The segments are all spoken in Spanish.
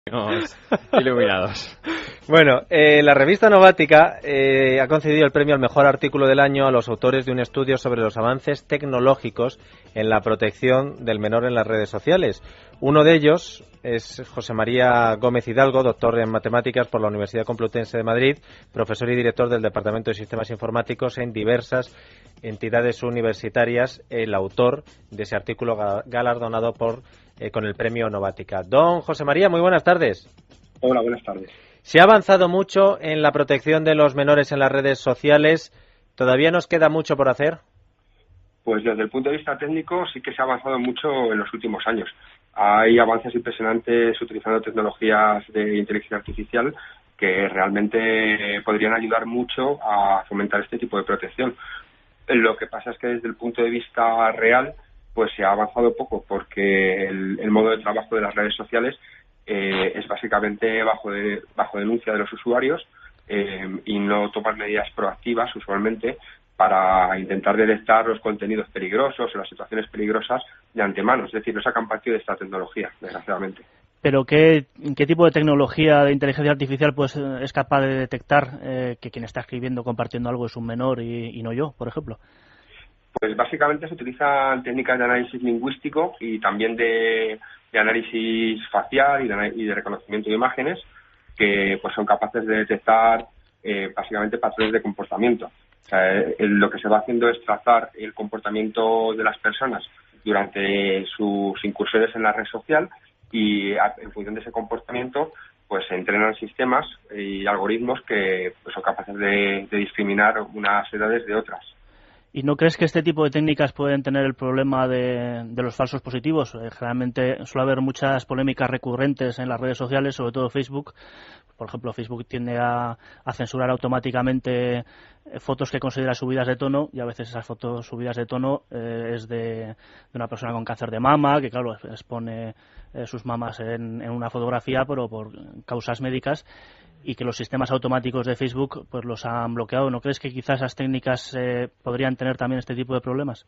Estamos iluminados. Bueno, la revista Novática ha concedido el premio al mejor artículo del año a los autores de un estudio sobre los avances tecnológicos en la protección del menor en las redes sociales. Uno de ellos es José María Gómez Hidalgo, doctor en matemáticas por la Universidad Complutense de Madrid, profesor y director del Departamento de Sistemas Informáticos en diversas entidades universitarias, el autor de ese artículo galardonado con el premio Novática. Don José María, muy buenas tardes. Hola, buenas tardes. Se ha avanzado mucho en la protección de los menores en las redes sociales. ¿Todavía nos queda mucho por hacer? Pues desde el punto de vista técnico sí que se ha avanzado mucho en los últimos años. Hay avances impresionantes utilizando tecnologías de inteligencia artificial que realmente podrían ayudar mucho a fomentar este tipo de protección. Lo que pasa es que desde el punto de vista real pues se ha avanzado poco porque el modo de trabajo de las redes sociales es básicamente bajo denuncia de los usuarios y no tomar medidas proactivas usualmente para intentar detectar los contenidos peligrosos o las situaciones peligrosas de antemano. Es decir, no sacan partido de esta tecnología, desgraciadamente. ¿Pero qué tipo de tecnología de inteligencia artificial pues es capaz de detectar que quien está escribiendo, compartiendo algo es un menor y no yo, por ejemplo? Pues básicamente se utilizan técnicas de análisis lingüístico y también de análisis facial y de reconocimiento de imágenes que pues son capaces de detectar básicamente patrones de comportamiento. O sea, lo que se va haciendo es trazar el comportamiento de las personas durante sus incursiones en la red social y en función de ese comportamiento pues se entrenan sistemas y algoritmos que pues, son capaces de discriminar unas edades de otras. ¿Y no crees que este tipo de técnicas pueden tener el problema de los falsos positivos? Generalmente suele haber muchas polémicas recurrentes en las redes sociales, sobre todo Facebook. Por ejemplo, Facebook tiende a censurar automáticamente fotos que considera subidas de tono y a veces esas fotos subidas de tono es de una persona con cáncer de mama, que claro, expone sus mamas en una fotografía, pero por causas médicas, y que los sistemas automáticos de Facebook pues los han bloqueado. ¿No crees que quizás esas técnicas podrían tener también este tipo de problemas?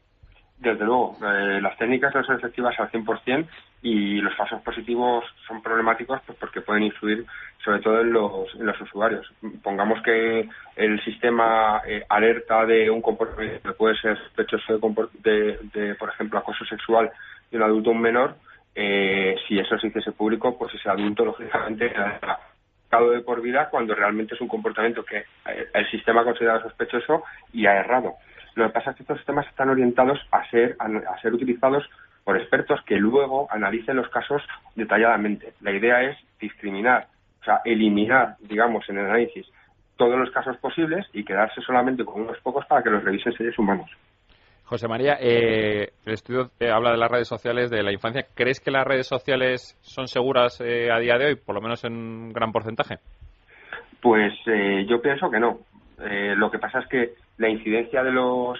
Desde luego, las técnicas no son efectivas al 100% y los falsos positivos son problemáticos pues porque pueden influir sobre todo en los usuarios. Pongamos que el sistema alerta de un comportamiento que puede ser sospechoso de, por ejemplo, acoso sexual de un adulto o un menor, si eso se hiciese público, pues ese adulto lógicamente quedará de por vida cuando realmente es un comportamiento que el sistema considera sospechoso y ha errado. Lo que pasa es que estos sistemas están orientados a ser utilizados por expertos que luego analicen los casos detalladamente. La idea es discriminar, o sea, eliminar, digamos, en el análisis todos los casos posibles y quedarse solamente con unos pocos para que los revisen seres humanos. José María, el estudio habla de las redes sociales de la infancia. ¿Crees que las redes sociales son seguras a día de hoy, por lo menos en un gran porcentaje? Pues yo pienso que no. Lo que pasa es que la incidencia de los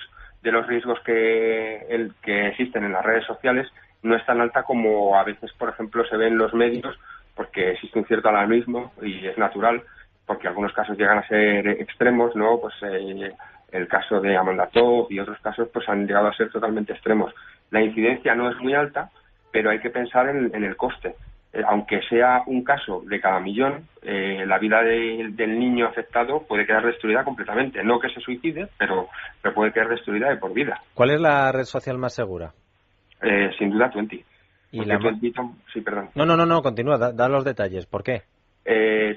riesgos que existen en las redes sociales no es tan alta como a veces, por ejemplo, se ve en los medios, porque existe un cierto alarmismo y es natural, porque algunos casos llegan a ser extremos, ¿no? Pues el caso de Amanda Todd y otros casos pues han llegado a ser totalmente extremos. La incidencia no es muy alta, pero hay que pensar en el coste. Aunque sea un caso de cada millón, la vida del niño afectado puede quedar destruida completamente. No que se suicide, pero puede quedar destruida de por vida. ¿Cuál es la red social más segura? Sin duda, Twenty. ¿Y la Sí, perdón. No, continúa, da los detalles. ¿Por qué?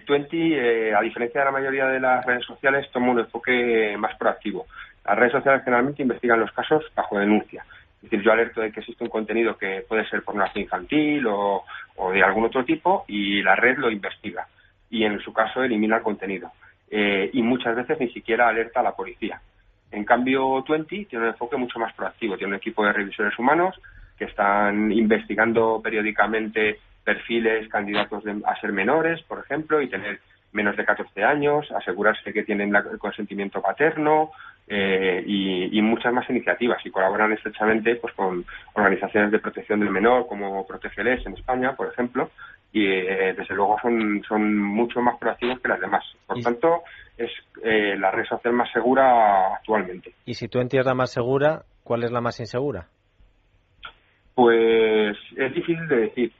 Twenty, a diferencia de la mayoría de las redes sociales, toma un enfoque más proactivo. Las redes sociales generalmente investigan los casos bajo denuncia. Es decir, yo alerto de que existe un contenido que puede ser pornografía infantil o de algún otro tipo y la red lo investiga y en su caso elimina el contenido. Y muchas veces ni siquiera alerta a la policía. En cambio, Twenty tiene un enfoque mucho más proactivo. Tiene un equipo de revisores humanos que están investigando periódicamente perfiles candidatos a ser menores, por ejemplo, y tener menos de 14 años, asegurarse que tienen el consentimiento paterno y muchas más iniciativas. Y colaboran estrechamente pues con organizaciones de protección del menor como Protégeles en España, por ejemplo, y desde luego son mucho más proactivos que las demás. Por tanto, es la red social más segura actualmente. Y si Twenty es la más segura, ¿cuál es la más insegura? Pues es difícil de decir.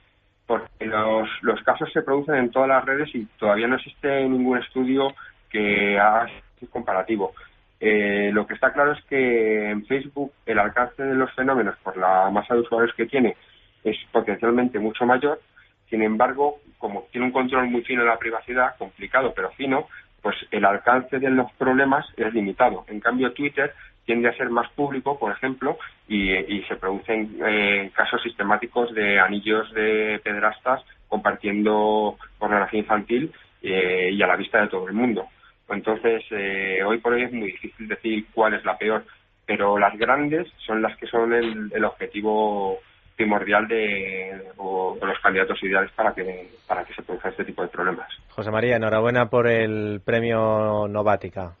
porque los casos se producen en todas las redes y todavía no existe ningún estudio que haga comparativo. Lo que está claro es que en Facebook el alcance de los fenómenos por la masa de usuarios que tiene es potencialmente mucho mayor. Sin embargo, como tiene un control muy fino de la privacidad, complicado pero fino, pues el alcance de los problemas es limitado. En cambio, Twitter tiende a ser más público, por ejemplo, y se producen casos sistemáticos de anillos de pederastas compartiendo pornografía infantil y a la vista de todo el mundo. Entonces, hoy por hoy es muy difícil decir cuál es la peor, pero las grandes son las que son el objetivo primordial o los candidatos ideales para que se produzca este tipo de problemas. José María, enhorabuena por el premio Novática.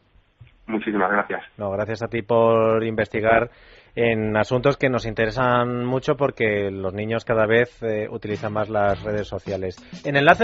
Muchísimas gracias. No, gracias a ti por investigar en asuntos que nos interesan mucho porque los niños cada vez utilizan más las redes sociales. En Enlace